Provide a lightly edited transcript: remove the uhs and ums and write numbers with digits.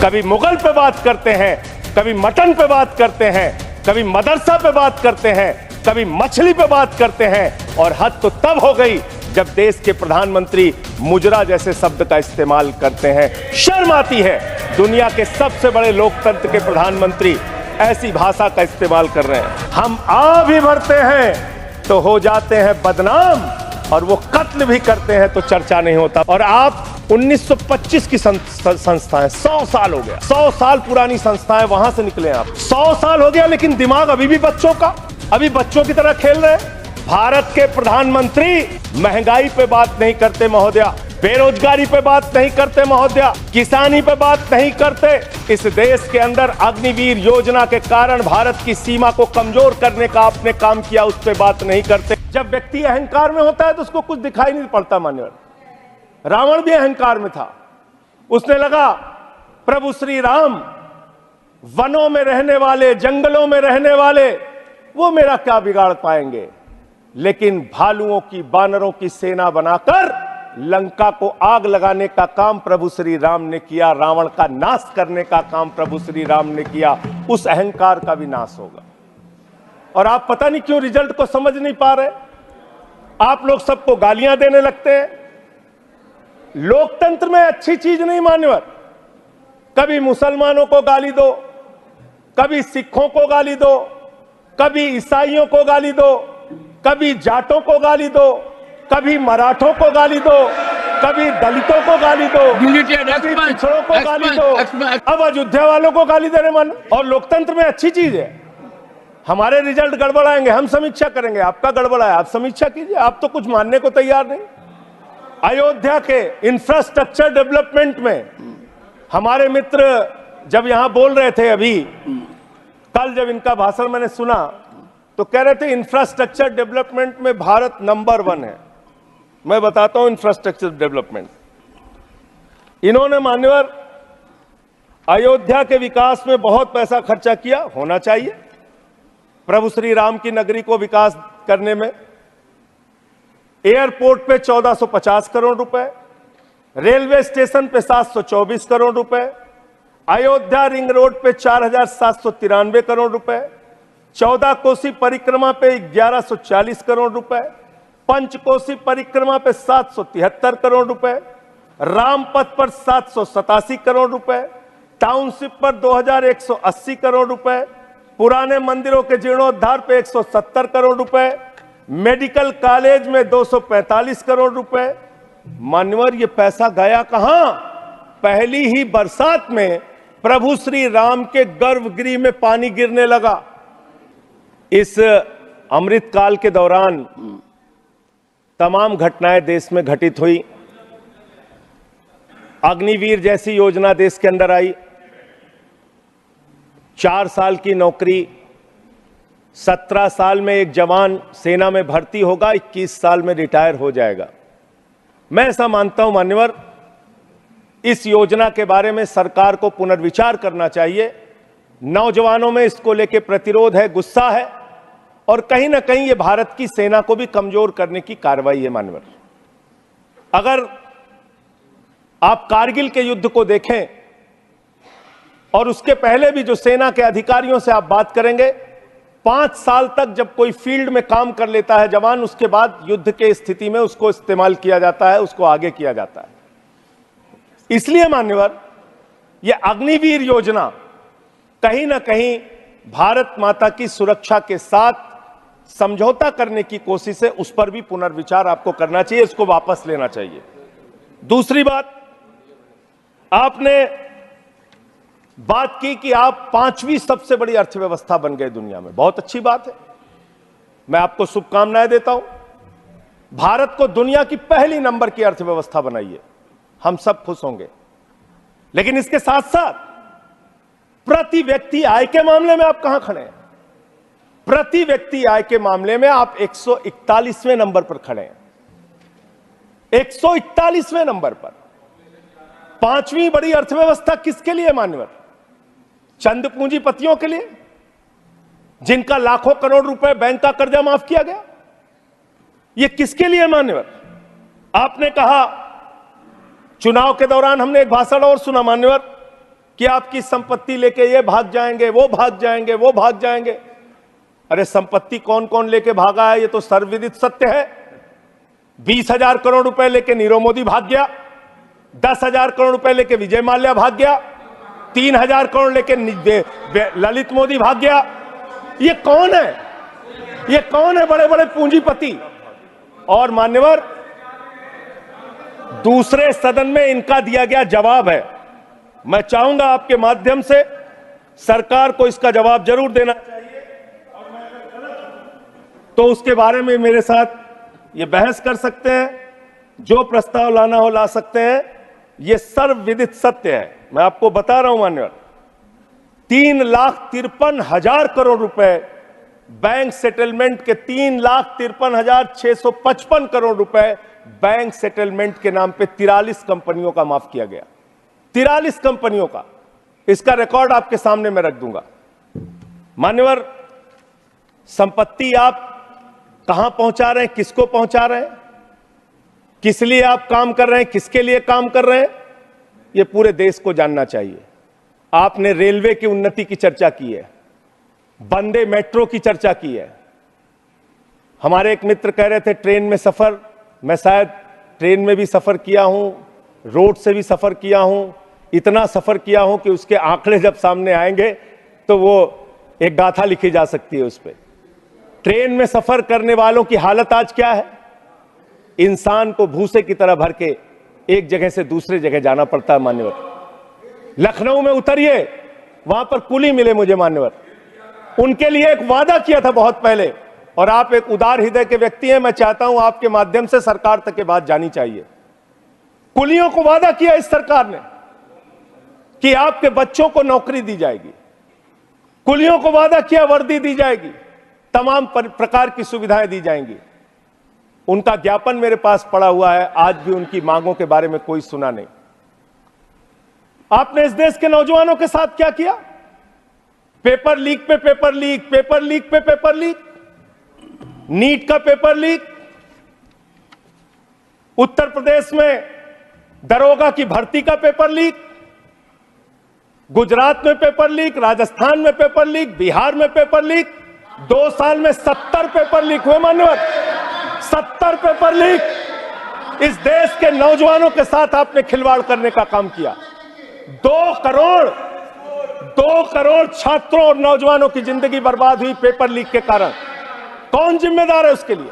कभी मुगल पे बात करते हैं, कभी मटन पे बात करते हैं, कभी मदरसा पे बात करते हैं, कभी मछली पे बात करते हैं। और हद तो तब हो गई जब देश के प्रधानमंत्री मुजरा जैसे शब्द का इस्तेमाल करते हैं। शर्म आती है, दुनिया के सबसे बड़े लोकतंत्र के प्रधानमंत्री ऐसी भाषा का इस्तेमाल कर रहे हैं। हम आ भी भरते हैं तो हो जाते हैं बदनाम, और वो कत्ल भी करते हैं तो चर्चा नहीं होता। और आप 1925 की संस्थाएं, 100 साल हो गया, 100 साल पुरानी संस्थाएं, वहां से निकले आप। 100 साल हो गया लेकिन दिमाग अभी भी बच्चों का, अभी बच्चों की तरह खेल रहे हैं। भारत के प्रधानमंत्री महंगाई पे बात नहीं करते महोदया, बेरोजगारी पे बात नहीं करते महोदया, किसानी पे बात नहीं करते। इस देश के अंदर अग्निवीर योजना के कारण भारत की सीमा को कमजोर करने का आपने काम किया, उस पे बात नहीं करते। जब व्यक्ति अहंकार में होता है तो उसको कुछ दिखाई नहीं पड़ता। मान्यवर रावण भी अहंकार में था, उसने लगा प्रभु श्री राम वनों में रहने वाले, जंगलों में रहने वाले, वो मेरा क्या बिगाड़ पाएंगे। लेकिन भालुओं की, बानरों की सेना बनाकर लंका को आग लगाने का काम प्रभु श्री राम ने किया, रावण का नाश करने का काम प्रभु श्री राम ने किया। उस अहंकार का भी नाश होगा। और आप पता नहीं क्यों रिजल्ट को समझ नहीं पा रहे, आप लोग सबको गालियां देने लगते हैं। लोकतंत्र में अच्छी चीज नहीं मान्यवर, कभी मुसलमानों को गाली दो, कभी सिखों को गाली दो, कभी ईसाइयों को गाली दो, कभी जाटों को गाली दो, कभी मराठों को गाली दो, कभी दलितों को गाली दो, कभी पिछड़ों को गाली दो, अब अयोध्या वालों को गाली देने मन। और लोकतंत्र में अच्छी चीज है, हमारे रिजल्ट गड़बड़ाएंगे, हम समीक्षा करेंगे, आपका गड़बड़ाया आप समीक्षा कीजिए, आप तो कुछ मानने को तैयार नहीं। अयोध्या के इंफ्रास्ट्रक्चर डेवलपमेंट में हमारे मित्र जब यहां बोल रहे थे, अभी कल जब इनका भाषण मैंने सुना तो कह रहे थे इंफ्रास्ट्रक्चर डेवलपमेंट में भारत नंबर 1 है। मैं बताता हूं इंफ्रास्ट्रक्चर डेवलपमेंट, इन्होंने मान्यवर अयोध्या के विकास में बहुत पैसा खर्चा किया, होना चाहिए। प्रभु श्री राम की नगरी को विकास करने में एयरपोर्ट पे 1450 करोड़ रुपए, रेलवे स्टेशन पे 724 करोड़ रुपए, अयोध्या रिंग रोड पे 4793 करोड़ रुपए, 14 कोसी परिक्रमा पे 1140 करोड़ रुपए, पंचकोसी परिक्रमा पे 773 करोड़ रुपए, रामपथ पर 787 करोड़ रुपए, टाउनशिप पर 2180 करोड़ रुपए, पुराने मंदिरों के जीर्णोद्धार पे 170 करोड़ रुपए, मेडिकल कॉलेज में 245 करोड़ रुपए। मान्यवर ये पैसा गया कहां? पहली ही बरसात में प्रभु श्री राम के गर्भगृह में पानी गिरने लगा। इस अमृत काल के दौरान तमाम घटनाएं देश में घटित हुई। अग्निवीर जैसी योजना देश के अंदर आई, 4 साल की नौकरी, 17 साल में एक जवान सेना में भर्ती होगा, 21 साल में रिटायर हो जाएगा। मैं ऐसा मानता हूं मान्यवर, इस योजना के बारे में सरकार को पुनर्विचार करना चाहिए। नौजवानों में इसको लेकर प्रतिरोध है, गुस्सा है, और कहीं ना कहीं ये भारत की सेना को भी कमजोर करने की कार्रवाई है मान्यवर। अगर आप कारगिल के युद्ध को देखें और उसके पहले भी जो सेना के अधिकारियों से आप बात करेंगे, 5 साल तक जब कोई फील्ड में काम कर लेता है जवान, उसके बाद युद्ध के स्थिति में उसको इस्तेमाल किया जाता है, उसको आगे किया जाता है। इसलिए मान्यवर यह अग्निवीर योजना कहीं ना कहीं भारत माता की सुरक्षा के साथ समझौता करने की कोशिश है, उस पर भी पुनर्विचार आपको करना चाहिए, इसको वापस लेना चाहिए। दूसरी बात, आपने बात की कि आप 5वीं सबसे बड़ी अर्थव्यवस्था बन गए दुनिया में, बहुत अच्छी बात है, मैं आपको शुभकामनाएं देता हूं। भारत को दुनिया की पहली नंबर की अर्थव्यवस्था बनाइए, हम सब खुश होंगे। लेकिन इसके साथ साथ प्रति व्यक्ति आय के मामले में आप कहां खड़े हैं? प्रति व्यक्ति आय के मामले में आप 141वें नंबर पर खड़े हैं, 141वें नंबर पर। 5वीं बड़ी अर्थव्यवस्था किसके लिए मान्यवर? चंद पूंजीपतियों के लिए, जिनका लाखों करोड़ रुपए बैंक का कर्जा माफ किया गया। यह किसके लिए मान्यवर? आपने कहा, चुनाव के दौरान हमने एक भाषण और सुना मान्यवर, कि आपकी संपत्ति लेके ये भाग जाएंगे, वो भाग जाएंगे, वो भाग जाएंगे। अरे संपत्ति कौन कौन लेके भागा है ये तो सर्वविदित सत्य है। 20,000 करोड़ रुपए लेके नीरव मोदी भाग गया, 10,000 करोड़ रुपए लेके विजय माल्या भाग गया, 3,000 करोड़ लेके ललित मोदी भाग गया। ये कौन है? ये कौन है? बड़े बड़े पूंजीपति। और मान्यवर, दूसरे सदन में इनका दिया गया जवाब है। मैं चाहूंगा आपके माध्यम से सरकार को इसका जवाब जरूर देना चाहिए, और मैं अगर गलत हूं तो उसके बारे में मेरे साथ ये बहस कर सकते हैं, जो प्रस्ताव लाना हो ला सकते हैं। ये सर्वविदित सत्य है। मैं आपको बता रहा हूं मान्यवर, 3,53,000 करोड़ रुपए बैंक सेटलमेंट के, 3,53,655 करोड़ रुपए बैंक सेटलमेंट के नाम पे 43 कंपनियों का माफ किया गया। 43 कंपनियों का। इसका रिकॉर्ड आपके सामने मैं रख दूंगा। मान्यवर, संपत्ति आप कहां पहुंचा रहे हैं, किसको पहुंचा रहे हैं, किस लिए आप काम कर रहे हैं, किसके लिए काम कर रहे हैं, यह पूरे देश को जानना चाहिए। आपने रेलवे की उन्नति की चर्चा की है, वंदे मेट्रो की चर्चा की है। हमारे एक मित्र कह रहे थे ट्रेन में सफर, मैं शायद ट्रेन में भी सफर किया हूं, रोड से भी सफर किया हूं, इतना सफर किया हूं कि उसके आंकड़े जब सामने आएंगे तो वो एक गाथा लिखी जा सकती है उस पर। ट्रेन में सफर करने वालों की हालत आज क्या है? इंसान को भूसे की तरह भर के एक जगह से दूसरे जगह जाना पड़ता है मान्यवर। लखनऊ में उतरिए, वहां पर कुली मिले मुझे मान्यवर, उनके लिए एक वादा किया था बहुत पहले, और आप एक उदार हृदय के व्यक्ति हैं, मैं चाहता हूं आपके माध्यम से सरकार तक ये बात जानी चाहिए। कुलियों को वादा किया इस सरकार ने कि आपके बच्चों को नौकरी दी जाएगी, कुलियों को वादा किया वर्दी दी जाएगी, तमाम प्रकार की सुविधाएं दी जाएंगी। उनका ज्ञापन मेरे पास पड़ा हुआ है, आज भी उनकी मांगों के बारे में कोई सुना नहीं। आपने इस देश के नौजवानों के साथ क्या किया? पेपर लीक पे पेपर लीक, पेपर लीक पे पेपर लीक, नीट का पेपर लीक, उत्तर प्रदेश में दरोगा की भर्ती का पेपर लीक, गुजरात में पेपर लीक, राजस्थान में पेपर लीक, बिहार में पेपर लीक। 2 साल में 70 पेपर लीक हुए मान्यवर, 70 पेपर लीक। इस देश के नौजवानों के साथ आपने खिलवाड़ करने का काम किया। 2 करोड़ छात्रों और नौजवानों की जिंदगी बर्बाद हुई पेपर लीक के कारण। कौन जिम्मेदार है उसके लिए?